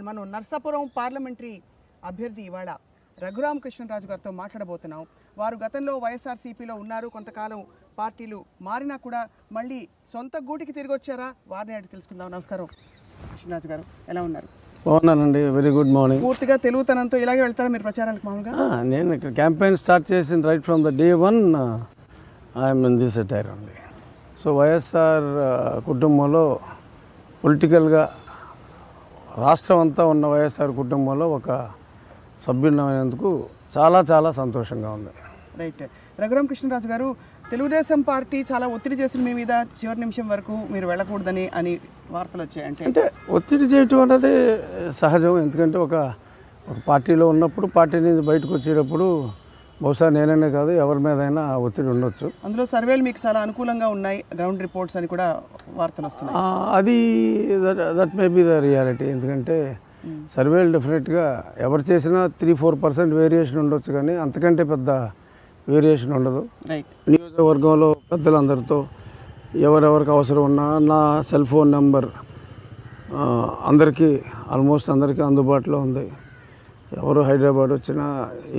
మనం నర్సాపురం పార్లమెంటరీ అభ్యర్థి ఇవాళ రఘురామకృష్ణరాజు గారితో మాట్లాడబోతున్నాం. వారు గతంలో వైఎస్ఆర్సీపీలో ఉన్నారు, కొంతకాలం పార్టీలు మారినా కూడా మళ్ళీ సొంత గూటికి తిరిగి వచ్చారా, వారిని అడిగి తెలుసుకుందాం. నమస్కారం కృష్ణరాజు గారు, ఎలా ఉన్నారు? బాగున్నానండి, వెరీ గుడ్ మార్నింగ్. పూర్తిగా తెలుగుతనంతో ఇలాగే వెళ్తారా మీరు ప్రచారానికి? మామూలుగా నేను ఇక్కడ క్యాంపెయిన్ స్టార్ట్ చేసిన right from the day one I'm in this attire అండి. సో వైఎస్ఆర్ కుటుంబంలో పొలిటికల్గా రాష్ట్రం అంతా ఉన్న వైఎస్ఆర్ కుటుంబంలో ఒక సభ్యున్నైనందుకు చాలా చాలా సంతోషంగా ఉంది. రైట్. రఘురామకృష్ణరాజు గారు, తెలుగుదేశం పార్టీ చాలా ఒత్తిడి చేసిన మీ మీద చివరి నిమిషం వరకు మీరు వెళ్ళకూడదని అని వార్తలు వచ్చాయి. అంటే ఒత్తిడి చేయటం అనేది సహజం. ఎందుకంటే ఒక పార్టీలో ఉన్నప్పుడు పార్టీ నుంచి బయటకు వచ్చేటప్పుడు బహుశా నేననే కాదు ఎవరి మీదైనా ఒత్తిడి ఉండొచ్చు. అందులో సర్వేలు మీకు చాలా అనుకూలంగా ఉన్నాయి, గ్రౌండ్ రిపోర్ట్స్ అని కూడా వార్తలు వస్తున్నాయి. అది that may be the reality. ఎందుకంటే సర్వేలు డెఫినెట్గా ఎవరు చేసినా 3-4% వేరియేషన్ ఉండొచ్చు, కానీ అంతకంటే పెద్ద వేరియేషన్ ఉండదు. రైట్. నియోజకవర్గంలో పెద్దలందరితో ఎవరెవరికి అవసరం ఉన్నా నా సెల్ ఫోన్ నెంబర్ ఆల్మోస్ట్ అందరికీ అందుబాటులో ఉంది. ఎవరు హైదరాబాద్ వచ్చినా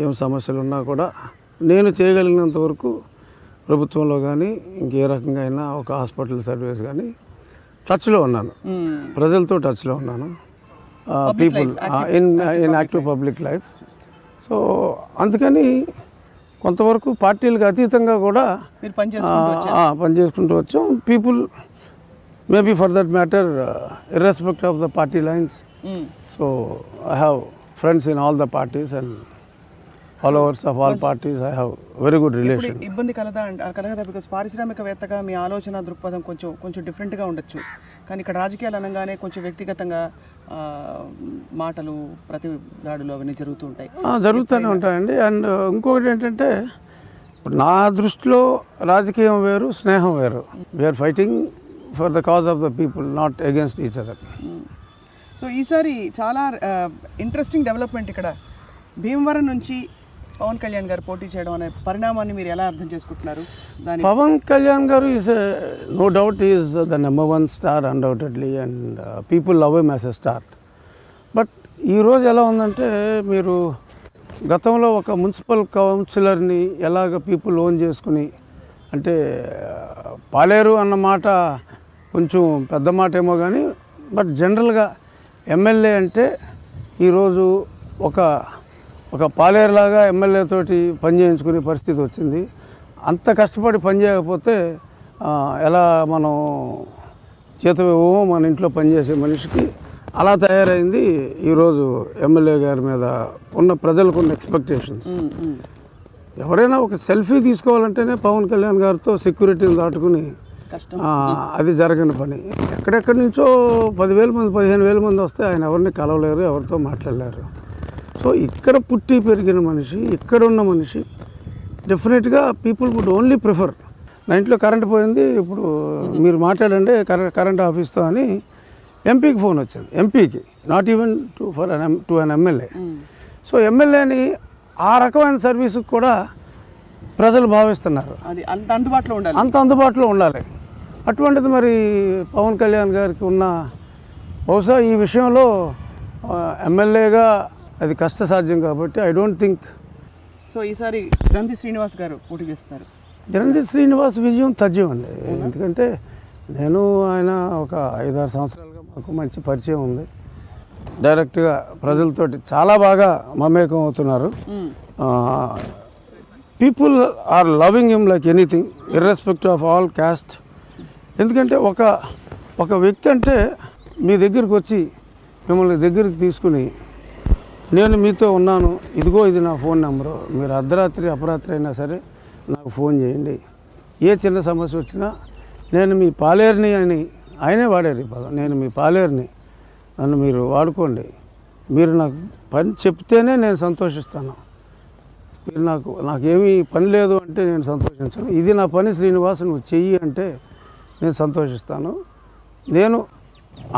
ఏం సమస్యలు ఉన్నా కూడా నేను చేయగలిగినంత వరకు ప్రభుత్వంలో కానీ ఇంకే రకంగా అయినా ఒక హాస్పిటల్ సర్వీస్ కానీ టచ్లో ఉన్నాను, ప్రజలతో టచ్లో ఉన్నాను, people in active public life. So అందుకని కొంతవరకు పార్టీలకు అతీతంగా కూడా పనిచేసుకుంటూ వచ్చాం. People maybe for that matter irrespective of the party lines. So I have friends in all the parties and followers of all parties. I have very good relation. ఇబ్బంది కలగదా because పారిశ్రామికవేత్తగా మీ ఆలోచన దృక్పథం కొంచెం డిఫరెంట్గా ఉండొచ్చు, కానీ ఇక్కడ రాజకీయాలు అనగానే కొంచెం వ్యక్తిగతంగా మాటలు, ప్రతి దాడులు అవన్నీ జరుగుతూనే ఉంటాయండి. అండ్ ఇంకొకటి ఏంటంటే నా దృష్టిలో రాజకీయం వేరు, స్నేహం వేరు. We're fighting for the cause of the people, not against each other. So ఈసారి చాలా ఇంట్రెస్టింగ్ డెవలప్మెంట్ ఇక్కడ భీమవరం నుంచి పవన్ కళ్యాణ్ గారు పోటీ చేయడం అనే పరిణామాన్ని మీరు ఎలా అర్థం చేసుకుంటున్నారు? Pawan Kalyan garu is no doubt is the number 1 star undoubtedly, and people love him as a star. But ఈరోజు ఎలా ఉందంటే, మీరు గతంలో ఒక మున్సిపల్ కౌన్సిలర్ని ఎలాగ పీపుల్ ఓన్ చేసుకుని, అంటే పాలేరు అన్న మాట కొంచెం పెద్ద మాట ఏమో కానీ, బట్ జనరల్గా ఎమ్మెల్యే అంటే ఈరోజు ఒక పాలేరులాగా ఎమ్మెల్యే తోటి పని చేయించుకునే పరిస్థితి వచ్చింది. అంత కష్టపడి పని చేయకపోతే ఎలా మనం చేతవేమో మన ఇంట్లో పనిచేసే మనిషికి అలా తయారైంది ఈరోజు ఎమ్మెల్యే గారి మీద ఉన్న ప్రజలకు ఉన్న ఎక్స్పెక్టేషన్స్. ఎవరైనా ఒక సెల్ఫీ తీసుకోవాలంటేనే పవన్ కళ్యాణ్ గారితో సెక్యూరిటీని దాటుకుని అది జరగని పని. ఎక్కడెక్కడి నుంచో 10,000 మంది 15,000 మంది వస్తే ఆయన ఎవరిని కలవలేరు, ఎవరితో మాట్లాడలేరు. సో ఇక్కడ పుట్టి పెరిగిన మనిషి, ఇక్కడ ఉన్న మనిషి, డెఫినెట్గా పీపుల్ వుడ్ ఓన్లీ ప్రిఫర్. నా ఇంట్లో కరెంట్ పోయింది, ఇప్పుడు మీరు మాట్లాడండి కరెంట్ ఆఫీస్తో అని ఎంపీకి ఫోన్ వచ్చింది. ఎంపీకి, not even to an MLA. So ఎమ్మెల్యేని ఆ రకమైన సర్వీసుకు కూడా ప్రజలు భావిస్తున్నారు. అంత అందుబాటులో ఉండాలి. అటువంటిది మరి పవన్ కళ్యాణ్ గారికి ఉన్న, బహుశా ఈ విషయంలో ఎమ్మెల్యేగా అది కష్టసాధ్యం కాబట్టి ఐ డోంట్ థింక్. సో ఈసారి గ్రంథి శ్రీనివాస్ గారు పోటీ చేస్తున్నారు. గ్రంథి శ్రీనివాస్ విజయం తథ్యం అండి. ఎందుకంటే నేను ఆయన ఒక 5-6 సంవత్సరాలుగా మాకు మంచి పరిచయం ఉంది. డైరెక్ట్గా ప్రజలతోటి చాలా బాగా మమేకం అవుతున్నారు. People are loving him like anything, irrespective of all caste. ఎందుకంటే ఒక వ్యక్తి అంటే మీ దగ్గరికి వచ్చి మిమ్మల్ని దగ్గరికి తీసుకుని, నేను మీతో ఉన్నాను, ఇదిగో ఇది నా ఫోన్ నెంబరు, మీరు అర్ధరాత్రి అపరాత్రి అయినా సరే నాకు ఫోన్ చేయండి, ఏ చిన్న సమస్య వచ్చినా నేను మీ పాలేరుని అని ఆయనే వాడారు ఈ పదం, నేను మీ పాలేరుని, నన్ను మీరు వాడుకోండి, మీరు నాకు పని చెప్తేనే నేను సంతోషిస్తాను, మీరు నాకేమీ పని లేదు అంటే నేను సంతోషించను, ఇది నా పని శ్రీనివాస్ నువ్వు చెయ్యి అంటే నేను సంతోషిస్తాను, నేను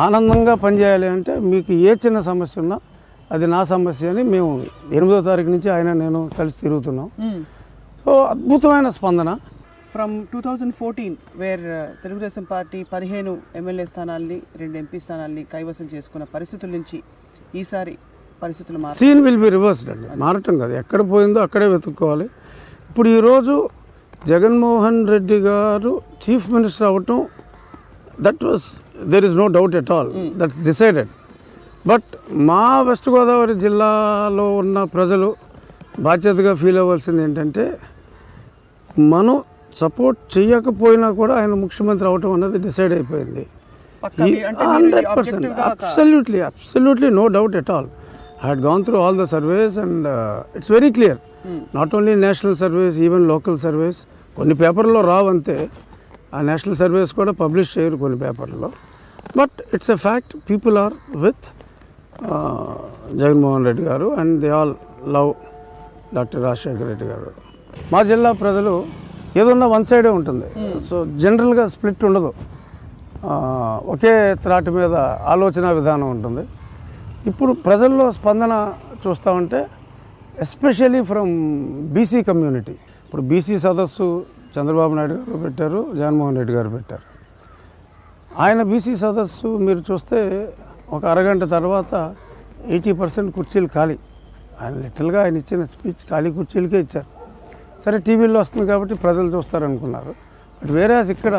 ఆనందంగా పనిచేయాలి అంటే మీకు ఏ చిన్న సమస్య ఉన్నా అది నా సమస్య అని మేము 8వ తారీఖు నుంచి ఆయన నేను కలిసి తిరుగుతున్నాం. సో అద్భుతమైన స్పందన. From 2014 where Telugu Desam party 15 MLA స్థానాల్ని 2 ఎంపీ స్థానాల్ని కైవసం చేసుకున్న పరిస్థితుల నుంచి ఈసారి పరిస్థితులు సీన్ విల్ బి రివర్స్డ్ అండి. మారటం కాదు, ఎక్కడ పోయిందో అక్కడే వెతుక్కోవాలి. ఇప్పుడు ఈరోజు జగన్మోహన్ రెడ్డి గారు చీఫ్ మినిస్టర్ అవ్వటం there is no doubt at all, that's decided. But మా వెస్ట్ గోదావరి జిల్లాలో ఉన్న ప్రజలు బాధ్యతగా ఫీల్ అవ్వాల్సింది ఏంటంటే, మనం సపోర్ట్ చేయకపోయినా కూడా ఆయన ముఖ్యమంత్రి అవటం అన్నది డిసైడ్ అయిపోయింది. 100%, absolutely no doubt at all. I had gone through all the surveys and it's very clear. Not only national surveys, even local surveys. కొన్ని పేపర్లో రావంతే, ఆ నేషనల్ సర్వేస్ కూడా పబ్లిష్ చేయరు కొన్ని పేపర్లో. But it's a fact, people are with Jaganmohan Reddy garu and they all love doctor Rajasekhara Reddy garu. మా జిల్లా ప్రజలు ఏదన్నా వన్ సైడే ఉంటుంది. సో జనరల్గా స్ప్లిట్ ఉండదు, ఒకే త్రాటి మీద ఆలోచన విధానం ఉంటుంది. ఇప్పుడు ప్రజల్లో స్పందన చూస్తూ ఉంటే ఎస్పెషల్లీ ఫ్రమ్ బీసీ కమ్యూనిటీ. ఇప్పుడు బీసీ సదస్సు చంద్రబాబు నాయుడు గారు పెట్టారు, జగన్మోహన్ రెడ్డి గారు పెట్టారు. ఆయన బీసీ సదస్సు మీరు చూస్తే ఒక అరగంట తర్వాత 80% కుర్చీలు ఖాళీ. ఆయన లిటరల్గా ఆయన ఇచ్చిన స్పీచ్ ఖాళీ కుర్చీలకే ఇచ్చారు. సరే టీవీలో వస్తుంది కాబట్టి ప్రజలు చూస్తారనుకున్నారు. బట్ వేరేస్ ఇక్కడ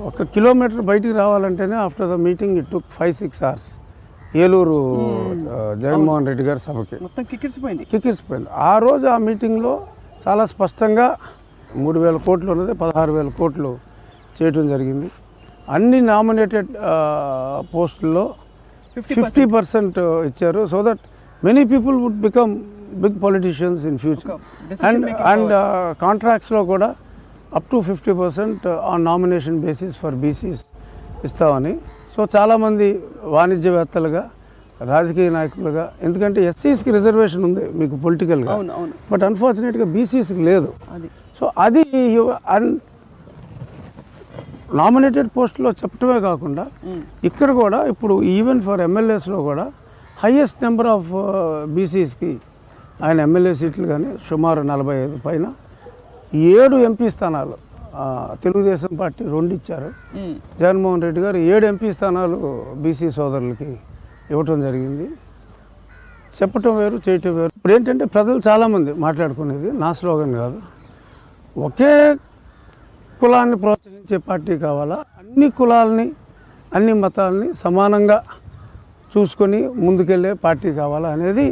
1 కిలోమీటర్ బయటికి రావాలంటేనే after the meeting it took 5-6 hours. Eluru Jaganmohan Reddy గారి సభకి మొత్తం కిక్కిరిసిపోయింది. ఆ రోజు ఆ మీటింగ్లో చాలా స్పష్టంగా 3,000 కోట్లు ఉన్నది 16,000 కోట్లు చేయటం జరిగింది. అన్ని నామినేటెడ్ పోస్టుల్లో 50% ఇచ్చారు. So that many people would become big politicians in future. And కాంట్రాక్ట్స్లో కూడా up to 50% on nomination basis for BCs ఇస్తామని. సో చాలామంది వాణిజ్యవేత్తలుగా, రాజకీయ నాయకులుగా, ఎందుకంటే ఎస్సీస్కి రిజర్వేషన్ ఉంది మీకు పొలిటికల్గా, బట్ అన్ఫార్చునేట్గా బీసీస్కి లేదు. సో అది నామినేటెడ్ పోస్టులో చెప్పటమే కాకుండా ఇక్కడ కూడా ఇప్పుడు ఈవెన్ ఫర్ ఎమ్మెల్యేస్లో కూడా హైయెస్ట్ నెంబర్ ఆఫ్ బీసీస్కి ఆయన ఎమ్మెల్యే సీట్లు కానీ సుమారు 45 పైన 7 ఎంపీ స్థానాలు తెలుగుదేశం పార్టీ 2 ఇచ్చారు. జగన్మోహన్ రెడ్డి గారు 7 ఎంపీ స్థానాలు బీసీ సోదరులకి ఇవ్వటం జరిగింది. చెప్పటం వేరు, చేయటం వేరు. ఇప్పుడు ఏంటంటే ప్రజలు చాలామంది మాట్లాడుకునేది, నా స్లోగన్ కాదు, ఒకే కులాన్ని ప్రోత్సహించే పార్టీ కావాలా, అన్ని కులాలని అన్ని మతాలని సమానంగా చూసుకొని ముందుకెళ్ళే పార్టీ కావాలా అనేది,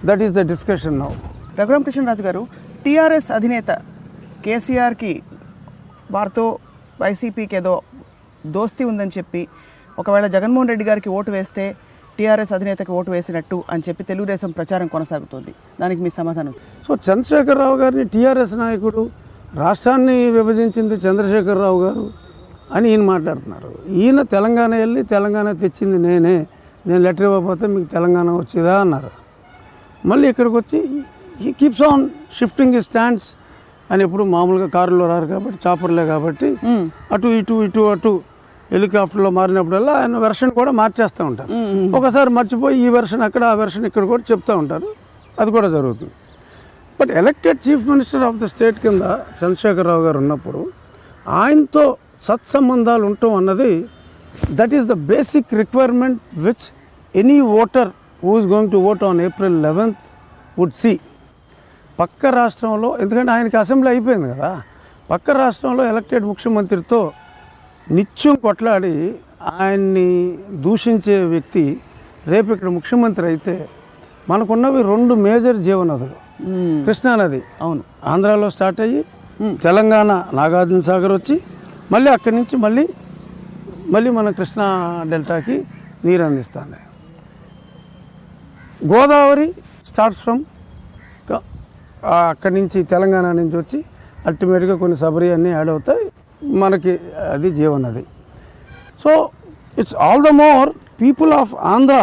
that is the discussion now. Raghuramakrishnaraju garu, TRS అధినేత కేసీఆర్కి వారితో వైసీపీకి ఏదో దోస్తీ ఉందని చెప్పి, ఒకవేళ జగన్మోహన్ రెడ్డి గారికి ఓటు వేస్తే టీఆర్ఎస్ అధినేతకి ఓటు వేసినట్టు అని చెప్పి తెలుగుదేశం ప్రచారం కొనసాగుతుంది. దానికి మీ సమాధానం? సో చంద్రశేఖరరావు గారిని టీఆర్ఎస్ నాయకుడు, రాష్ట్రాన్ని విభజించింది చంద్రశేఖరరావు గారు అని ఈయన మాట్లాడుతున్నారు. ఈయన తెలంగాణ వెళ్ళి తెలంగాణ తెచ్చింది నేను లెటర్ ఇవ్వకపోతే మీకు తెలంగాణ వచ్చేదా అన్నారు. మళ్ళీ ఇక్కడికి వచ్చి ఈ కీప్స్ ఆన్ షిఫ్టింగ్ ఈ స్టాండ్స్ అని. ఎప్పుడు మామూలుగా కారులో రారు కాబట్టి, చాపర్లే కాబట్టి అటు అటు హెలికాప్టర్లో మారినప్పుడల్లా ఆయన వెర్షన్ కూడా మార్చేస్తూ ఉంటారు. ఒకసారి మర్చిపోయి ఈ వెర్షన్ అక్కడ, ఆ వెర్షన్ ఇక్కడ కూడా చెప్తూ ఉంటారు. అది కూడా జరుగుతుంది. But elected chief minister of the state కింద చంద్రశేఖరరావు గారు ఉన్నప్పుడు ఆయనతో సత్సంబంధాలు ఉండటం అన్నది, that is the basic requirement which any voter who is going to vote on April 11th would see. పక్క రాష్ట్రంలో, ఎందుకంటే ఆయనకి అసెంబ్లీ అయిపోయింది కదా, పక్క రాష్ట్రంలో ఎలక్టెడ్ ముఖ్యమంత్రితో నిత్యం కొట్లాడి ఆయన్ని దూషించే వ్యక్తి రేపు ఇక్కడ ముఖ్యమంత్రి అయితే, మనకున్నవి 2 మేజర్ జీవనదులు. కృష్ణానది అవును ఆంధ్రాలో స్టార్ట్ అయ్యి తెలంగాణ నాగార్జున సాగర్ వచ్చి మళ్ళీ అక్కడి నుంచి మళ్ళీ మన కృష్ణా డెల్టాకి నీరు అందిస్తాను. గోదావరి స్టార్ట్స్ ఫ్రమ్ అక్కడి నుంచి తెలంగాణ నుంచి వచ్చి అల్టిమేట్గా కొన్ని సబరి అన్నీ యాడ్ అవుతాయి మనకి, అది జీవనది. So it's all the more people of Andhra,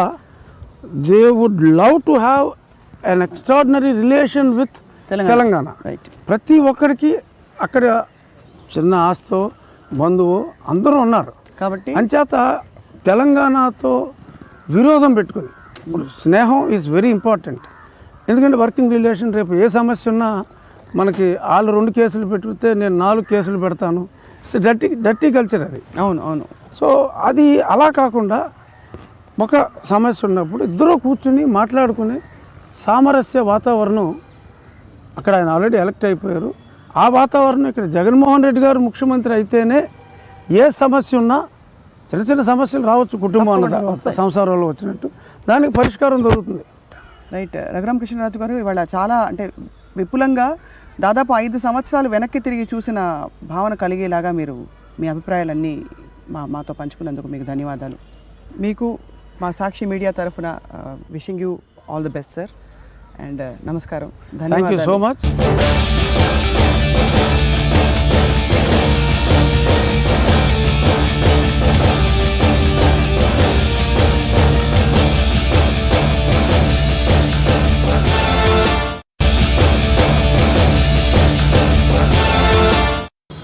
they would love to have an extraordinary relation with Telangana. ప్రతి ఒక్కరికి అక్కడ చిన్న ఆస్తో బంధువు అందరూ ఉన్నారు కాబట్టి అంచేత తెలంగాణతో విరోధం పెట్టుకుని స్నేహం ఈజ్ వెరీ ఇంపార్టెంట్. ఎందుకంటే వర్కింగ్ రిలేషన్, రేపు ఏ సమస్య ఉన్నా మనకి వాళ్ళు 2 కేసులు పెట్టుకుంటే నేను 4 కేసులు పెడతాను. డర్టీ కల్చర్ అది. అవును. సో అది అలా కాకుండా ఒక సమస్య ఉన్నప్పుడు ఇద్దరు కూర్చుని మాట్లాడుకుని సామరస్య వాతావరణం, అక్కడ ఆయన ఆల్రెడీ ఎలక్ట్ అయిపోయారు, ఆ వాతావరణం ఇక్కడ జగన్మోహన్ రెడ్డి గారు ముఖ్యమంత్రి అయితేనే ఏ సమస్య ఉన్నా, చిన్న చిన్న సమస్యలు రావచ్చు కుటుంబం అన్నది సంసారంలో వచ్చినట్టు, దానికి పరిష్కారం దొరుకుతుంది. రైట్. రఘురామకృష్ణరాజు గారు ఇవాళ చాలా అంటే విపులంగా దాదాపు 5 సంవత్సరాలు వెనక్కి తిరిగి చూసిన భావన కలిగేలాగా మీరు మీ అభిప్రాయాలన్నీ మాతో పంచుకున్నందుకు మీకు ధన్యవాదాలు. మీకు మా సాక్షి మీడియా తరఫున wishing you all the best sir, and నమస్కారం. Thank you so much.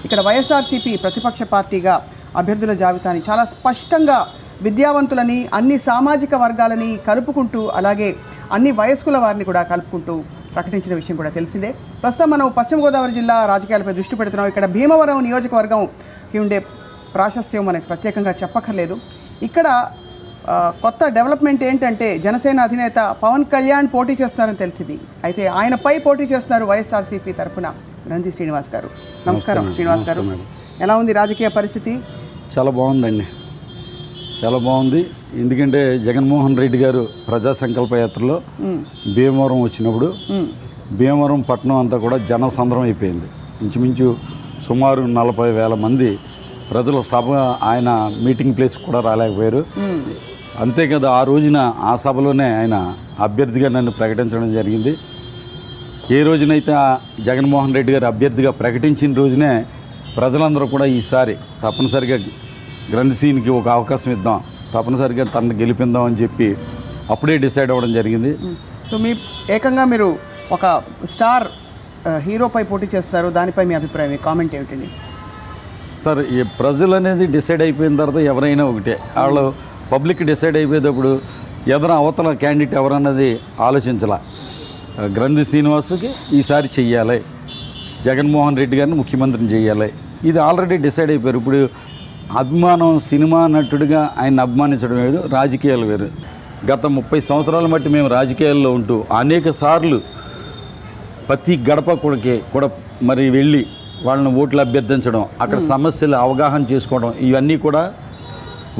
ఇక్కడ వైఎస్ఆర్సీపీ ప్రతిపక్ష పార్టీగా అభ్యర్థుల జాబితాని చాలా స్పష్టంగా విద్యావంతులని, అన్ని సామాజిక వర్గాలని కలుపుకుంటూ, అలాగే అన్ని వయస్కుల వారిని కూడా కలుపుకుంటూ ప్రకటించిన విషయం కూడా తెలిసిందే. ప్రస్తుతం మనం పశ్చిమ గోదావరి జిల్లా రాజకీయాలపై దృష్టి పెడుతున్నాం. ఇక్కడ భీమవరం నియోజకవర్గంకి ఉండే ప్రాశస్యం మనకు ప్రత్యేకంగా చెప్పక్కర్లేదు. ఇక్కడ కొత్త డెవలప్మెంట్ ఏంటంటే జనసేన అధినేత పవన్ కళ్యాణ్ పోటీ చేస్తారని తెలిసింది. అయితే ఆయనపై పోటీ చేస్తున్నారు వైఎస్ఆర్సీపీ తరఫున గ్రంథి శ్రీనివాస్ గారు. నమస్కారం శ్రీనివాస్ గారు. ఎలా ఉంది రాజకీయ పరిస్థితి? చాలా బాగుందండి, చాలా బాగుంది. ఎందుకంటే జగన్మోహన్ రెడ్డి గారు ప్రజా సంకల్ప యాత్రలో భీమవరం వచ్చినప్పుడు భీమవరం పట్టణం అంతా కూడా జనసంద్రం అయిపోయింది. ఇంచుమించు సుమారు 40,000 మంది ప్రజల సభ ఆయన మీటింగ్ ప్లేస్ కూడా రాలేకపోయారు. అంతేకాదు ఆ రోజున ఆ సభలోనే ఆయన అభ్యర్థిగా నన్ను ప్రకటించడం జరిగింది. ఏ రోజునైతే జగన్మోహన్ రెడ్డి గారు అభ్యర్థిగా ప్రకటించిన రోజునే ప్రజలందరూ కూడా ఈసారి తప్పనిసరిగా గ్రంథిసీన్కి ఒక అవకాశం ఇద్దాం, తప్పనిసరిగా తనను గెలిపిద్దాం అని చెప్పి అప్పుడే డిసైడ్ అవ్వడం జరిగింది. సో ఏకంగా మీరు ఒక స్టార్ హీరోపై పోటీ చేస్తారు, దానిపై మీ అభిప్రాయం, మీ కామెంట్ ఏమిటండి? సార్, ఈ ప్రజలు అనేది డిసైడ్ అయిపోయిన తర్వాత ఎవరైనా ఒకటే, వాళ్ళు పబ్లిక్ డిసైడ్ అయిపోయేటప్పుడు అవతల క్యాండిడేట్ ఎవరన్నది ఆలోచించాల. గ్రంథి శ్రీనివాస్కి ఈసారి చెయ్యాలి, జగన్మోహన్ రెడ్డి గారిని ముఖ్యమంత్రిని చేయాలి, ఇది ఆల్రెడీ డిసైడ్ అయిపోయారు. ఇప్పుడు అభిమానం, సినిమా నటుడిగా ఆయన అభిమానించడం వేరు, రాజకీయాలు వేరు. గత 30 సంవత్సరాల మట్టి మేము రాజకీయాల్లో ఉంటూ అనేక సార్లు ప్రతి గడప కూడా మరి వెళ్ళి వాళ్ళని ఓట్లు అభ్యర్థించడం, అక్కడ సమస్యలు అవగాహన చేసుకోవడం, ఇవన్నీ కూడా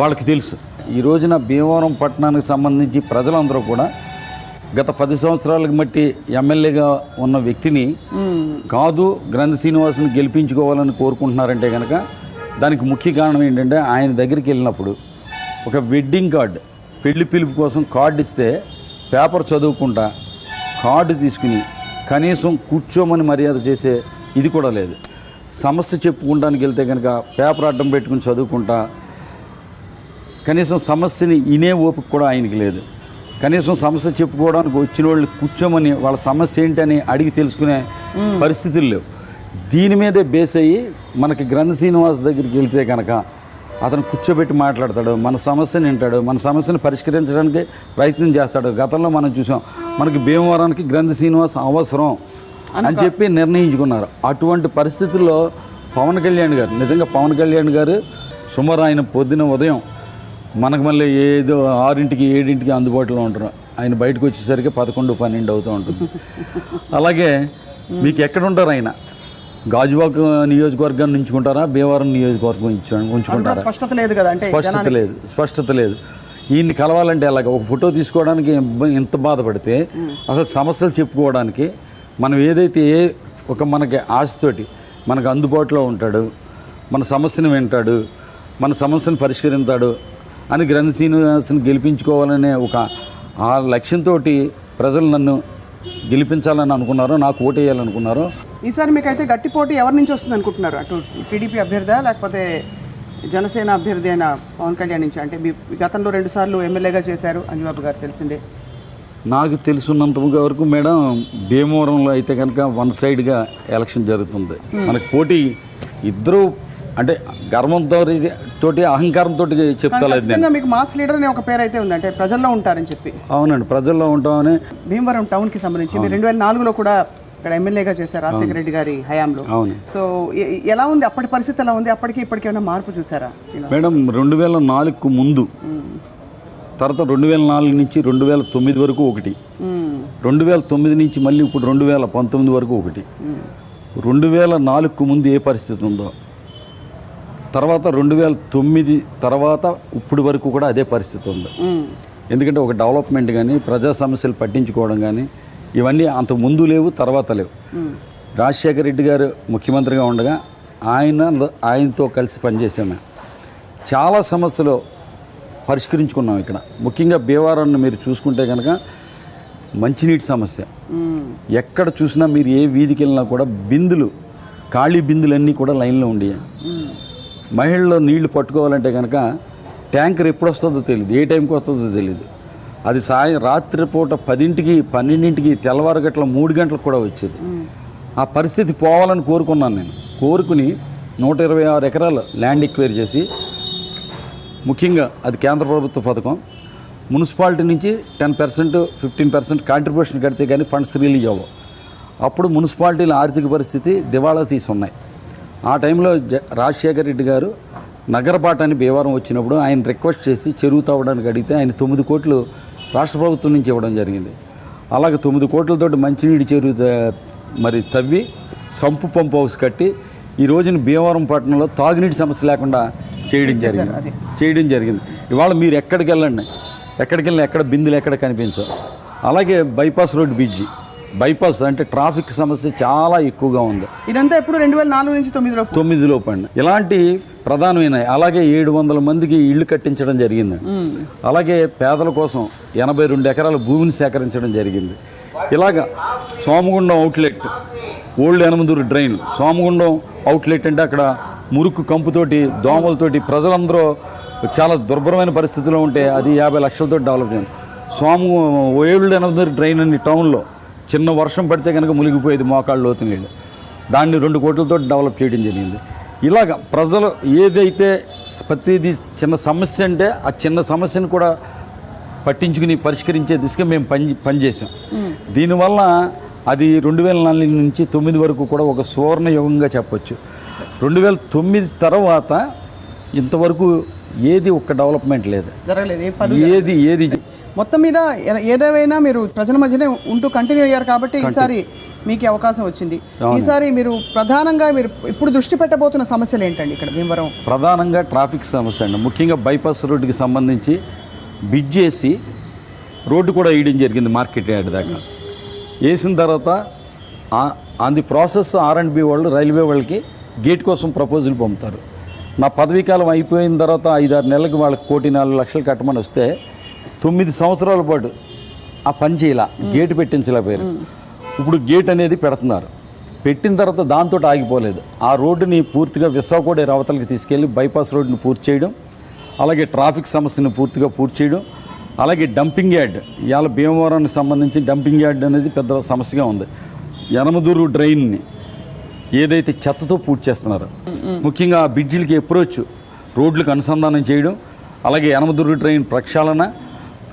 వాళ్ళకి తెలుసు. ఈ రోజున భీమవరం పట్టణానికి సంబంధించి ప్రజలందరూ కూడా గత 10 సంవత్సరాలకు బట్టి ఎమ్మెల్యేగా ఉన్న వ్యక్తిని కాదు గ్రంథి శ్రీనివాసుని గెలిపించుకోవాలని కోరుకుంటున్నారంటే కనుక దానికి ముఖ్య కారణం ఏంటంటే ఆయన దగ్గరికి వెళ్ళినప్పుడు ఒక వెడ్డింగ్ కార్డు, పెళ్లి పిలుపు కోసం కార్డు ఇస్తే పేపర్ చదువుకుంటా కార్డు తీసుకుని కనీసం కూర్చోమని మర్యాద చేసే ఇది కూడా లేదు. సమస్య చెప్పుకుంటానికి వెళ్తే కనుక పేపర్ అడ్డం పెట్టుకుని చదువుకుంటా కనీసం సమస్యని వినే ఓపిక కూడా ఆయనకి లేదు. కనీసం సమస్య చెప్పుకోవడానికి వచ్చిన వాళ్ళు కూర్చోమని వాళ్ళ సమస్య ఏంటని అడిగి తెలుసుకునే పరిస్థితులు లేవు. దీని మీదే బేస్ అయ్యి మనకి గ్రంథి శ్రీనివాస్ దగ్గరికి వెళ్తే కనుక అతను కూర్చోబెట్టి మాట్లాడతాడు, మన సమస్యని వింటాడు, మన సమస్యను పరిష్కరించడానికి ప్రయత్నం చేస్తాడు. గతంలో మనం చూసాం, మనకి భీమవరానికి గ్రంథి శ్రీనివాస్ అవసరం అని చెప్పి నిర్ణయించుకున్నారు. అటువంటి పరిస్థితుల్లో పవన్ కళ్యాణ్ గారు, నిజంగా పవన్ కళ్యాణ్ గారు సుమారు ఆయన పొద్దున ఉదయం మనకు మళ్ళీ ఏదో 6ంటికి 7ంటికి అందుబాటులో ఉంటారు, ఆయన బయటకు వచ్చేసరికి 11, 12 అవుతూ ఉంటుంది. అలాగే మీకు ఎక్కడ ఉంటారు ఆయన? గాజువాక నియోజకవర్గాన్ని ఉంచుకుంటారా, భీమవరం నియోజకవర్గం ఉంచుకుంటారా? స్పష్టత లేదు కదా, స్పష్టత లేదు. ఈయన్ని కలవాలంటే అలాగ ఒక ఫోటో తీసుకోవడానికి ఎంత బాధపడితే అసలు సమస్యలు చెప్పుకోవడానికి మనం ఏదైతే మనకి ఆశతోటి మనకు అందుబాటులో ఉంటాడు, మన సమస్యను వింటాడు, మన సమస్యను పరిష్కరిస్తాడు అని గ్రంథి శ్రీనివాసుని గెలిపించుకోవాలనే ఒక ఆ లక్ష్యంతో ప్రజలు నన్ను గెలిపించాలని అనుకున్నారు, నాకు ఓటు వేయాలనుకున్నారు. ఈసారి మీకైతే గట్టి పోటీ ఎవరి నుంచి వస్తుంది అనుకుంటున్నారు? అటు టీడీపీ అభ్యర్థా లేకపోతే జనసేన అభ్యర్థి అయిన పవన్ కళ్యాణ్ నుంచి? అంటే మీ గతంలో 2 సార్లు ఎమ్మెల్యేగా చేశారు అంజబాబు గారు, తెలిసిందే. నాకు తెలుసున్నంత వరకు మేడం, భీమవరంలో అయితే కనుక వన్ సైడ్గా ఎలక్షన్ జరుగుతుంది. మనకి పోటీ ఇద్దరు అంటే గర్వంతో అహంకారంతో చెప్తలేదు నేను. మీకు మాస్ లీడర్ అనే ఒక పేరు అయితే ఉంది, అంటే ప్రజల్లో ఉంటారని చెప్పి. అవునండి, ప్రజల్లో ఉంటామని. భీమవరం టౌన్కి సంబంధించి మీరు 2004లో కూడా ఇక్కడ ఎమ్మెల్యేగా చేశారు రాజశేఖర రెడ్డి గారి హయాంలో. అవును. సో ఎలా ఉంది అప్పటి పరిస్థితి? ఎలా ఉంది అప్పటికి ఇప్పటికి? ఏమైనా మార్పు చూసారా మేడం? 2004కు ముందు తర్వాత 2004 నుంచి 2009 వరకు ఒకటి, 2009 నుంచి మళ్ళీ ఇప్పుడు 2019 వరకు ఒకటి, 2004కు ముందు ఏ పరిస్థితి ఉందో తర్వాత 2009 తర్వాత ఇప్పుడు వరకు కూడా అదే పరిస్థితి ఉంది. ఎందుకంటే ఒక డెవలప్మెంట్ కానీ ప్రజా సమస్యలు పట్టించుకోవడం కానీ ఇవన్నీ అంత ముందు లేవు, తర్వాత లేవు. రాజశేఖర రెడ్డి గారు ముఖ్యమంత్రిగా ఉండగా ఆయనతో కలిసి పనిచేసాము. చాలా సమస్యలు పరిష్కరించుకున్నాం. ఇక్కడ ముఖ్యంగా భీమవరాన్ని మీరు చూసుకుంటే కనుక మంచినీటి సమస్య, ఎక్కడ చూసినా మీరు ఏ వీధికి వెళ్ళినా కూడా బిందులు, ఖాళీ బిందులన్నీ కూడా లైన్లో ఉండేవి. మహిళలు నీళ్లు పట్టుకోవాలంటే కనుక ట్యాంకర్ ఎప్పుడు వస్తుందో తెలియదు, ఏ టైంకి వస్తుందో తెలియదు. అది రాత్రిపూట 10ంటికి 12ంటికి తెల్లవారు గట్ల 3 గంటలకు కూడా వచ్చేది. ఆ పరిస్థితి పోవాలని కోరుకున్నాను. నేను కోరుకుని 126 ఎకరాలు ల్యాండ్ ఎక్వైర్ చేసి, ముఖ్యంగా అది కేంద్ర ప్రభుత్వ పథకం, మున్సిపాలిటీ నుంచి 10% 15% కాంట్రిబ్యూషన్ కడితే కానీ ఫండ్స్ రిలీజ్ అవ్వవు. అప్పుడు మున్సిపాలిటీల ఆర్థిక పరిస్థితి దివాళా తీసి ఉన్నాయి. ఆ టైంలో రాజశేఖర రెడ్డి గారు నగరపాటాన్ని భీమవరం వచ్చినప్పుడు ఆయన రిక్వెస్ట్ చేసి చెరువు తవ్వడానికి అడిగితే ఆయన 9 కోట్లు రాష్ట్ర ప్రభుత్వం నుంచి ఇవ్వడం జరిగింది. అలాగే 9 కోట్లతోటి మంచినీటి చెరువు మరి తవ్వి సంపు పంప్ హౌస్ కట్టి ఈ రోజున భీమవరం పట్టణంలో తాగునీటి సమస్య లేకుండా చేయడం జరిగింది. ఇవాళ మీరు ఎక్కడికి వెళ్ళండి, ఎక్కడ బిందులు ఎక్కడ కనిపించవు. అలాగే బైపాస్ రోడ్ బ్రిడ్జి, బైపాస్ అంటే ట్రాఫిక్ సమస్య చాలా ఎక్కువగా ఉంది. ఇదంతా ఎప్పుడు 2004 నుంచి 9 లోపు అండి. ఇలాంటి ప్రధానమైన, అలాగే 700 మందికి ఇళ్లు కట్టించడం జరిగింది. అలాగే పేదల కోసం 82 ఎకరాల భూమిని సేకరించడం జరిగింది. ఇలాగా సోమగుండం outlet, old Yanamaduru drain, సోమగుండం outlet అంటే అక్కడ మురుకు కంపుతోటి దోమలతోటి ప్రజలందరూ చాలా దుర్భరమైన పరిస్థితిలో ఉంటే అది 50 లక్షలతో డెవలప్ చేయండి. ఓల్డ్ యనమదూరు డ్రైన్ అని టౌన్లో చిన్న వర్షం పడితే కనుక మునిగిపోయేది, మోకాళ్ళు లోతు నీళ్ళు, దాన్ని 2 కోట్లతో డెవలప్ చేయడం జరిగింది. ఇలాగ ప్రజలు ఏదైతే ప్రతిదీ చిన్న సమస్య అంటే ఆ చిన్న సమస్యను కూడా పట్టించుకుని పరిష్కరించే దిశగా మేము పనిచేసాం. దీనివల్ల అది 2004 నుంచి 9 వరకు కూడా ఒక సువర్ణ యుగంగా చెప్పొచ్చు. 2009 తర్వాత ఇంతవరకు ఏది ఒక్క డెవలప్మెంట్ లేదు, జరగలేదు. ఏది మొత్తం మీద ఏదేమైనా మీరు ప్రజల మధ్యనే ఉంటూ కంటిన్యూ అయ్యారు కాబట్టి ఈసారి మీకు అవకాశం వచ్చింది. ఈసారి మీరు ప్రధానంగా మీరు ఇప్పుడు దృష్టి పెట్టబోతున్న సమస్యలు ఏంటండి ఇక్కడ భీమవరం? ప్రధానంగా ట్రాఫిక్ సమస్య అండి. ముఖ్యంగా బైపాస్ రోడ్డుకి సంబంధించి బ్రిడ్జ్ వేసి రోడ్డు కూడా వేయడం జరిగింది మార్కెట్ యార్డ్ దాకా. వేసిన తర్వాత ఆన్ ది ప్రాసెస్ R&B వాళ్ళు రైల్వే వాళ్ళకి గేట్ కోసం ప్రపోజల్ పంపుతారు. నా పదవీకాలం అయిపోయిన తర్వాత 5-6 నెలలకు వాళ్ళకి 1,04,00,000 కట్టమని వస్తే 9 సంవత్సరాల పాటు ఆ పని చేయాల, గేటు పెట్టించలేకపోయారు. ఇప్పుడు గేట్ అనేది పెడుతున్నారు. పెట్టిన తర్వాత దాంతో ఆగిపోలేదు. ఆ రోడ్డుని పూర్తిగా విశాఖోడేరు అవతలకి తీసుకెళ్ళి బైపాస్ రోడ్డుని పూర్తి చేయడం, అలాగే ట్రాఫిక్ సమస్యను పూర్తిగా పూర్తి చేయడం, అలాగే డంపింగ్ యార్డ్, ఇవాళ భీమవరానికి సంబంధించి డంపింగ్ యార్డ్ అనేది పెద్ద సమస్యగా ఉంది. యనమదూరు డ్రైన్ని ఏదైతే చెత్తతో పూర్తి చేస్తున్నారో, ముఖ్యంగా ఆ బ్రిడ్జిలకి అప్రోచ్ రోడ్లకు అనుసంధానం చేయడం, అలాగే యనమదూరు డ్రైన్ ప్రక్షాళన,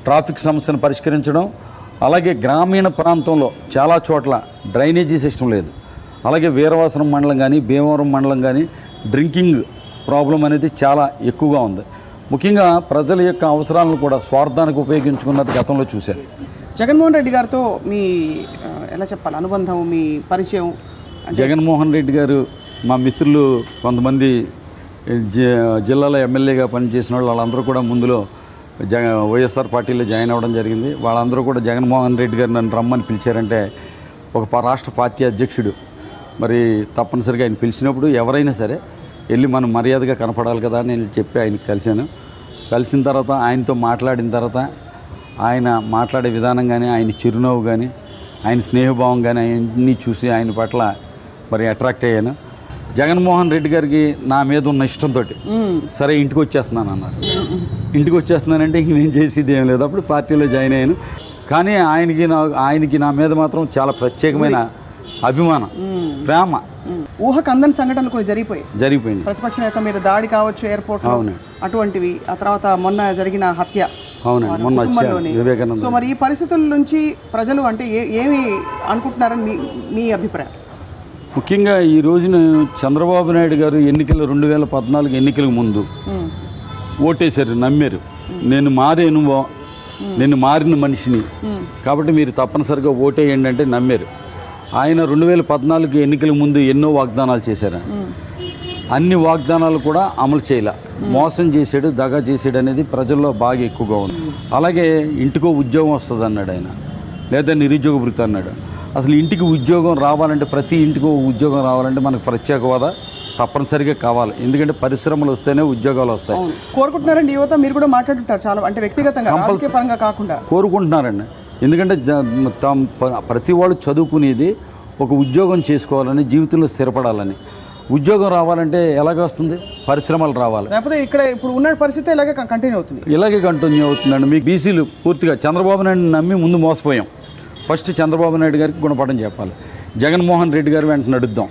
ట్రాఫిక్ సమస్యను పరిష్కరించడం, అలాగే గ్రామీణ ప్రాంతంలో చాలా చోట్ల డ్రైనేజీ సిస్టమ్ లేదు. అలాగే వీరవాసనం మండలం కానీ భీమవరం మండలం కానీ డ్రింకింగ్ ప్రాబ్లం అనేది చాలా ఎక్కువగా ఉంది. ముఖ్యంగా ప్రజల యొక్క అవసరాలను కూడా స్వార్థానికి ఉపయోగించుకున్నది గతంలో చూశారు. జగన్మోహన్ రెడ్డి గారితో మీ ఎలా చెప్పాలి అనుబంధం, మీ పరిచయం? జగన్మోహన్ రెడ్డి గారు మా మిత్రులు కొంతమంది జిల్లాలో ఎమ్మెల్యేగా పనిచేసిన వాళ్ళందరూ కూడా ముందులో వైఎస్ఆర్ పార్టీలో జాయిన్ అవ్వడం జరిగింది. వాళ్ళందరూ కూడా జగన్మోహన్ రెడ్డి గారు నన్ను రమ్మని పిలిచారంటే ఒక రాష్ట్ర పార్టీ అధ్యక్షుడు మరి తప్పనిసరిగా ఆయన పిలిచినప్పుడు ఎవరైనా సరే వెళ్ళి మనం మర్యాదగా కనపడాలి కదా అని నేను చెప్పి ఆయనకి కలిశాను. కలిసిన తర్వాత ఆయనతో మాట్లాడిన తర్వాత ఆయన మాట్లాడే విధానం కానీ, ఆయన చిరునవ్వు కానీ, ఆయన స్నేహభావం కానీ అన్నీ చూసి ఆయన పట్ల మరి అట్రాక్ట్ అయ్యాను. జగన్మోహన్ రెడ్డి గారికి నా మీద ఉన్న ఇష్టంతో సరే ఇంటికి వచ్చేస్తున్నాను అన్నారు. ఇంటికి వచ్చేస్తున్నానంటే ఇంక నేను చేసేది ఏం లేదు. అప్పుడు పార్టీలో జాయిన్ అయ్యాను. కానీ ఆయనకి నా మీద మాత్రం చాలా ప్రత్యేకమైన అభిమానం, ప్రేమ. ఊహకు అందని సంఘటనలు కొన్ని జరిగిపోయింది. ప్రతిపక్ష నేత మీద దాడి కావచ్చు ఎయిర్పోర్ట్, అటువంటివి. ఆ తర్వాత మొన్న జరిగిన హత్య, వివేకానంద. సో మరి ఈ పరిస్థితుల నుంచి ప్రజలు అంటే ఏమి అనుకుంటున్నారని మీ అభిప్రాయం? ముఖ్యంగా ఈ రోజున చంద్రబాబు నాయుడు గారు 2014 ఎన్నికలకు ముందు ఓటేశారు, నమ్మారు. నేను మారేను, నేను మారిన మనిషిని కాబట్టి మీరు తప్పనిసరిగా ఓటేయండి అంటే నమ్మారు. ఆయన 2014 ఎన్నికల ముందు ఎన్నో వాగ్దానాలు చేశారు. అన్ని వాగ్దానాలు కూడా అమలు చేయలే. మోసం చేసాడు, దగా చేసాడు అనేది ప్రజల్లో బాగా ఎక్కువగా ఉంది. అలాగే ఇంటికో ఉద్యోగం వస్తుంది అన్నాడు ఆయన, లేదా నిరుద్యోగ భృతి అన్నాడు. అసలు ఇంటికి ఉద్యోగం రావాలంటే, ప్రతి ఇంటికి ఉద్యోగం రావాలంటే మనకు ప్రత్యేక హోదా తప్పనిసరిగా కావాలి. ఎందుకంటే పరిశ్రమలు వస్తేనే ఉద్యోగాలు వస్తాయి. కోరుకుంటున్నారండి యువత, మీరు కూడా మాట్లాడుతుంటారు చాలా, అంటే వ్యక్తిగతంగా రాజకీయ పరంగా కాకుండా కోరుకుంటున్నారండి. ఎందుకంటే ప్రతి వాళ్ళు చదువుకునేది ఒక ఉద్యోగం చేసుకోవాలని, జీవితంలో స్థిరపడాలని. ఉద్యోగం రావాలంటే ఎలాగ వస్తుంది? పరిశ్రమలు రావాలి. లేకపోతే ఇక్కడ ఇప్పుడు ఉన్న పరిస్థితి ఇలాగే కంటిన్యూ అవుతుంది. ఇలాగే కంటిన్యూ అవుతుందండి. మీకు బీసీలు పూర్తిగా చంద్రబాబు నాయుడు నమ్మి ముందు మోసపోయాం. ఫస్ట్ చంద్రబాబు నాయుడు గారికి గుణపాఠం చెప్పాలి. జగన్మోహన్ రెడ్డి గారు వెంట నడుద్దాం.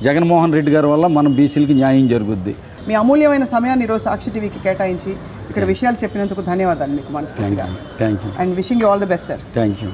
జగన్మోహన్ రెడ్డి గారి వల్ల మనం బీసీలకి న్యాయం జరుగుద్ది. మీ అమూల్యమైన సమయాన్ని ఈరోజు సాక్షి టీవీకి కేటాయించి ఇక్కడ విషయాలు చెప్పినందుకు ధన్యవాదాలు మీకు మనస్ఫూర్తిగా. Thank you. And wishing you all the best sir. Thank you.